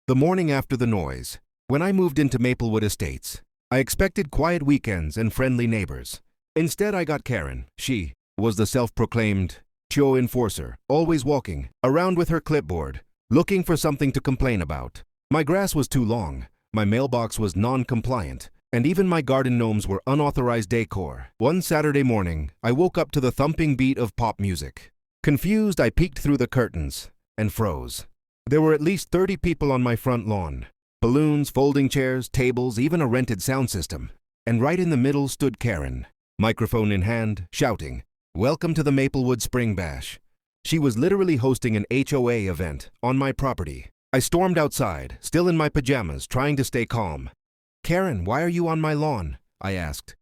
The morning after the noise, when I moved into Maplewood Estates, I expected quiet weekends and friendly neighbors. Instead, I got Karen. She was the self-proclaimed HOA enforcer, always walking around with her clipboard, looking for something to complain about. My grass was too long, my mailbox was non-compliant, and even my garden gnomes were unauthorized decor. One Saturday morning, I woke up to the thumping beat of pop music. Confused, I peeked through the curtains and froze. There were at least 30 people on my front lawn. Balloons, folding chairs, tables, even a rented sound system. And right in the middle stood Karen, microphone in hand, shouting, "Welcome to the Maplewood Spring Bash." She was literally hosting an HOA event on my property. I stormed outside, still in my pajamas, trying to stay calm. "Karen, why are you on my lawn?" I asked.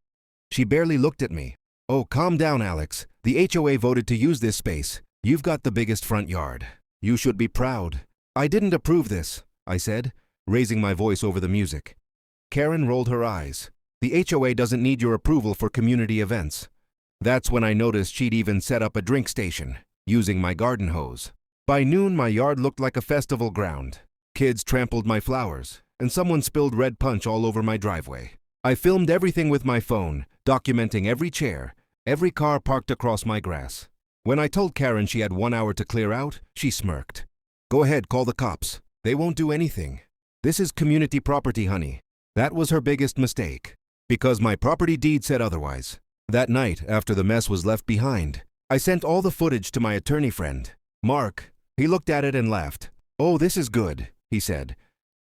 She barely looked at me. "Oh, calm down, Alex. The HOA voted to use this space. You've got the biggest front yard. You should be proud." "I didn't approve this," I said, raising my voice over the music. Karen rolled her eyes. "The HOA doesn't need your approval for community events." That's when I noticed she'd even set up a drink station, using my garden hose. By noon, my yard looked like a festival ground. Kids trampled my flowers, and someone spilled red punch all over my driveway. I filmed everything with my phone, documenting every chair, every car parked across my grass. When I told Karen she had 1 hour to clear out, she smirked. "Go ahead, call the cops. They won't do anything. This is community property, honey." That was her biggest mistake, because my property deed said otherwise. That night, after the mess was left behind, I sent all the footage to my attorney friend, Mark. He looked at it and laughed. "Oh, this is good," he said.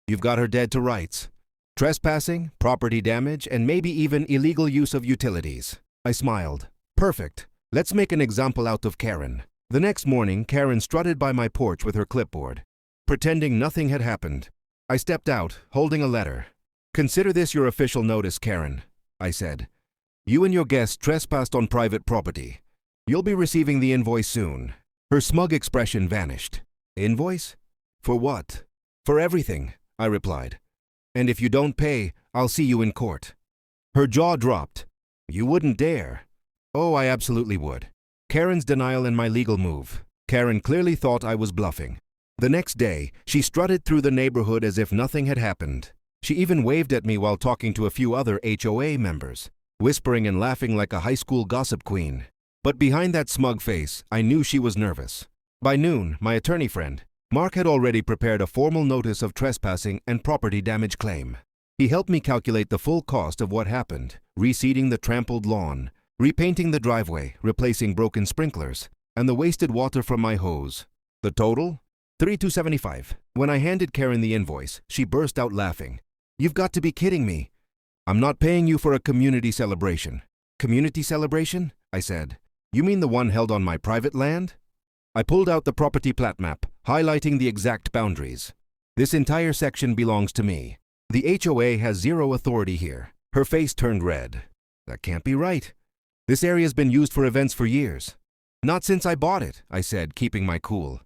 "You've got her dead to rights. Trespassing, property damage, and maybe even illegal use of utilities." I smiled. "Perfect. Let's make an example out of Karen." The next morning, Karen strutted by my porch with her clipboard, pretending nothing had happened. I stepped out, holding a letter. "Consider this your official notice, Karen," I said. "You and your guests trespassed on private property. You'll be receiving the invoice soon." Her smug expression vanished. "Invoice? For what?" "For everything," I replied. "And if you don't pay, I'll see you in court." Her jaw dropped. "You wouldn't dare." "Oh, I absolutely would." Karen's denial and my legal move. Karen clearly thought I was bluffing. The next day, she strutted through the neighborhood as if nothing had happened. She even waved at me while talking to a few other HOA members, whispering and laughing like a high school gossip queen. But behind that smug face, I knew she was nervous. By noon, my attorney friend, Mark, had already prepared a formal notice of trespassing and property damage claim. He helped me calculate the full cost of what happened, reseeding the trampled lawn, repainting the driveway, replacing broken sprinklers, and the wasted water from my hose. The total? $3,275. When I handed Karen the invoice, she burst out laughing. "You've got to be kidding me. I'm not paying you for a community celebration." "Community celebration?" I said. "You mean the one held on my private land?" I pulled out the property plat map, highlighting the exact boundaries. "This entire section belongs to me. The HOA has zero authority here." Her face turned red. "That can't be right. This area's been used for events for years." "Not since I bought it," I said, keeping my cool.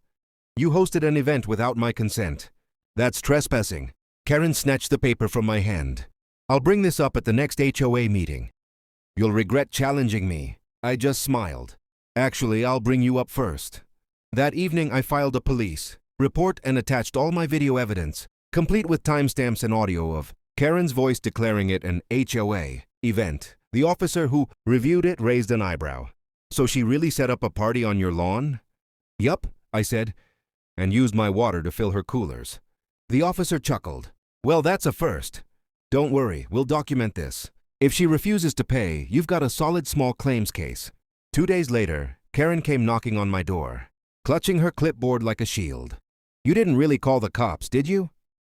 "You hosted an event without my consent. That's trespassing." Karen snatched the paper from my hand. "I'll bring this up at the next HOA meeting. You'll regret challenging me." I just smiled. "Actually, I'll bring you up first." That evening, I filed a police report and attached all my video evidence, complete with timestamps and audio of Karen's voice declaring it an HOA event. The officer who reviewed it raised an eyebrow. "So she really set up a party on your lawn?" "Yup," I said, and used my water to fill her coolers. The officer chuckled. "Well, that's a first. Don't worry, we'll document this. If she refuses to pay, you've got a solid small claims case." 2 days later, Karen came knocking on my door, clutching her clipboard like a shield. "You didn't really call the cops, did you?"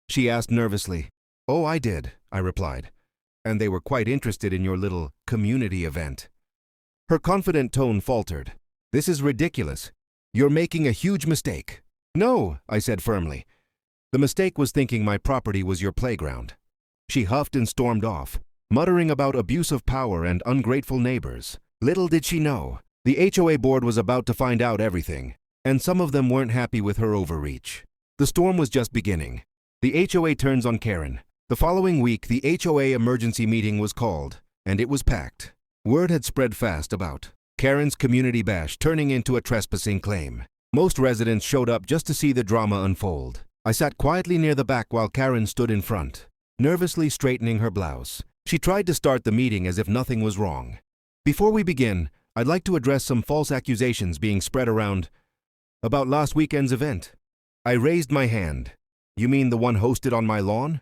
she asked nervously. "Oh, I did," I replied. "And they were quite interested in your little community event." Her confident tone faltered. "This is ridiculous. You're making a huge mistake." "No," I said firmly. "The mistake was thinking my property was your playground." She huffed and stormed off, muttering about abuse of power and ungrateful neighbors. Little did she know, the HOA board was about to find out everything, and some of them weren't happy with her overreach. The storm was just beginning. The HOA turns on Karen. The following week, the HOA emergency meeting was called, and it was packed. Word had spread fast about Karen's community bash turning into a trespassing claim. Most residents showed up just to see the drama unfold. I sat quietly near the back while Karen stood in front, nervously straightening her blouse. She tried to start the meeting as if nothing was wrong. Before we begin, I'd like to address some false accusations being spread around about last weekend's event. I raised my hand. You mean the one hosted on my lawn?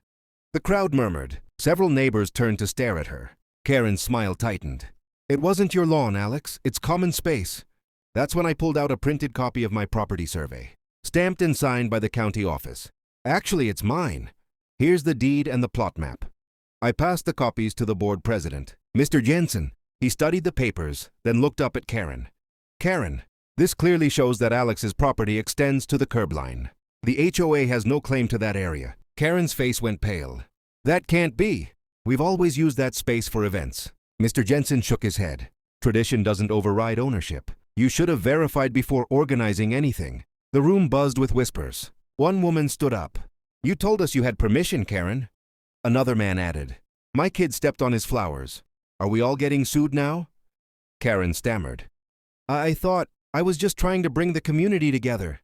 The crowd murmured. Several neighbors turned to stare at her. Karen's smile tightened. It wasn't your lawn, Alex. It's common space. That's when I pulled out a printed copy of my property survey, stamped and signed by the county office. Actually, it's mine. Here's the deed and the plot map. I passed the copies to the board president, Mr. Jensen. He studied the papers, then looked up at Karen. Karen, this clearly shows that Alex's property extends to the curb line. The HOA has no claim to that area. Karen's face went pale. That can't be. We've always used that space for events. Mr. Jensen shook his head. Tradition doesn't override ownership. You should have verified before organizing anything. The room buzzed with whispers. One woman stood up. You told us you had permission, Karen. Another man added. My kid stepped on his flowers. Are we all getting sued now? Karen stammered. I thought I was just trying to bring the community together.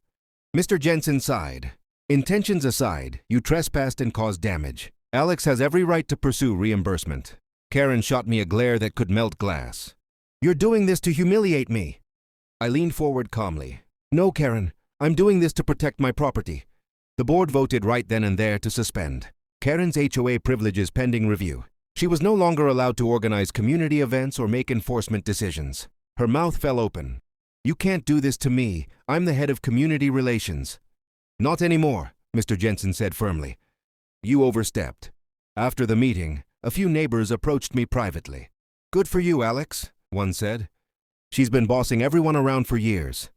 Mr. Jensen sighed. Intentions aside, you trespassed and caused damage. Alex has every right to pursue reimbursement. Karen shot me a glare that could melt glass. You're doing this to humiliate me. I leaned forward calmly. No, Karen, I'm doing this to protect my property. The board voted right then and there to suspend Karen's HOA privileges pending review. She was no longer allowed to organize community events or make enforcement decisions. Her mouth fell open. You can't do this to me. I'm the head of community relations. Not anymore, Mr. Jensen said firmly. You overstepped. After the meeting, a few neighbors approached me privately. Good for you, Alex, one said. She's been bossing everyone around for years.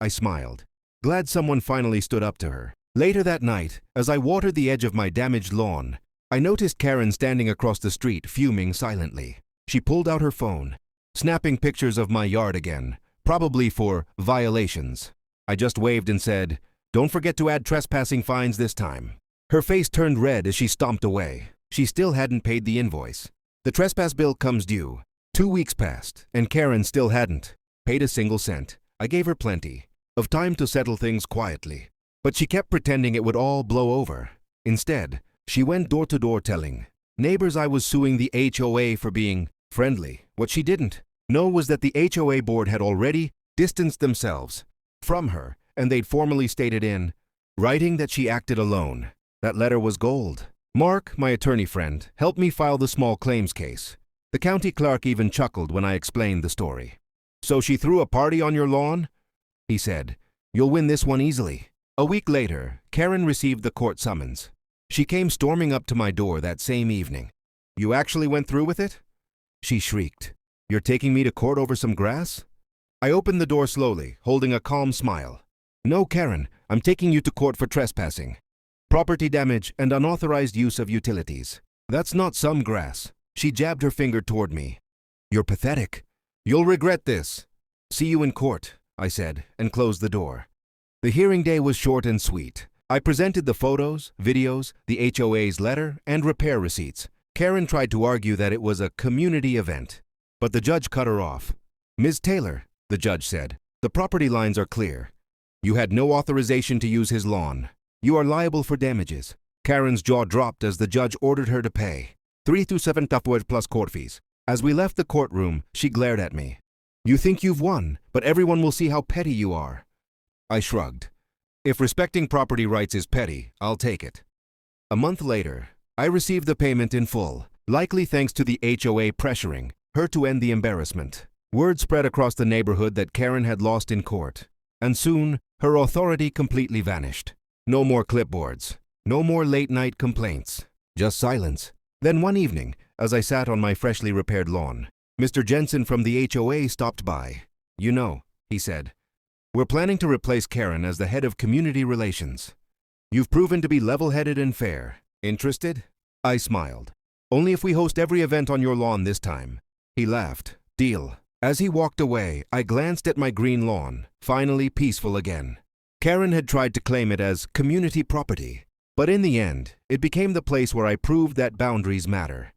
I smiled, glad someone finally stood up to her. Later that night, as I watered the edge of my damaged lawn, I noticed Karen standing across the street, fuming silently. She pulled out her phone, snapping pictures of my yard again, probably for violations. I just waved and said, "Don't forget to add trespassing fines this time." Her face turned red as she stomped away. She still hadn't paid the invoice. The trespass bill comes due. 2 weeks passed, and Karen still hadn't paid a single cent. I gave her plenty of time to settle things quietly, but she kept pretending it would all blow over. Instead, she went door to door telling neighbors I was suing the HOA for being friendly. What she didn't know was that the HOA board had already distanced themselves from her, and they'd formally stated in writing that she acted alone. That letter was gold. Mark, my attorney friend, helped me file the small claims case. The county clerk even chuckled when I explained the story. So she threw a party on your lawn? He said, you'll win this one easily. A week later, Karen received the court summons. She came storming up to my door that same evening. You actually went through with it? She shrieked. You're taking me to court over some grass? I opened the door slowly, holding a calm smile. No, Karen, I'm taking you to court for trespassing, property damage, and unauthorized use of utilities. That's not some grass. She jabbed her finger toward me. You're pathetic. You'll regret this. See you in court, I said, and closed the door. The hearing day was short and sweet. I presented the photos, videos, the HOA's letter, and repair receipts. Karen tried to argue that it was a community event, but the judge cut her off. Ms. Taylor, the judge said, the property lines are clear. You had no authorization to use his lawn. You are liable for damages. Karen's jaw dropped as the judge ordered her to pay $3,700 plus court fees. As we left the courtroom, she glared at me. You think you've won, but everyone will see how petty you are. I shrugged. If respecting property rights is petty, I'll take it. A month later, I received the payment in full, likely thanks to the HOA pressuring her to end the embarrassment. Word spread across the neighborhood that Karen had lost in court, and soon her authority completely vanished. No more clipboards, no more late-night complaints, just silence. Then one evening, as I sat on my freshly repaired lawn, Mr. Jensen from the HOA stopped by. You know, he said, we're planning to replace Karen as the head of community relations. You've proven to be level-headed and fair. Interested? I smiled. Only if we host every event on your lawn this time. He laughed. Deal. As he walked away, I glanced at my green lawn, finally peaceful again. Karen had tried to claim it as community property, but in the end, it became the place where I proved that boundaries matter.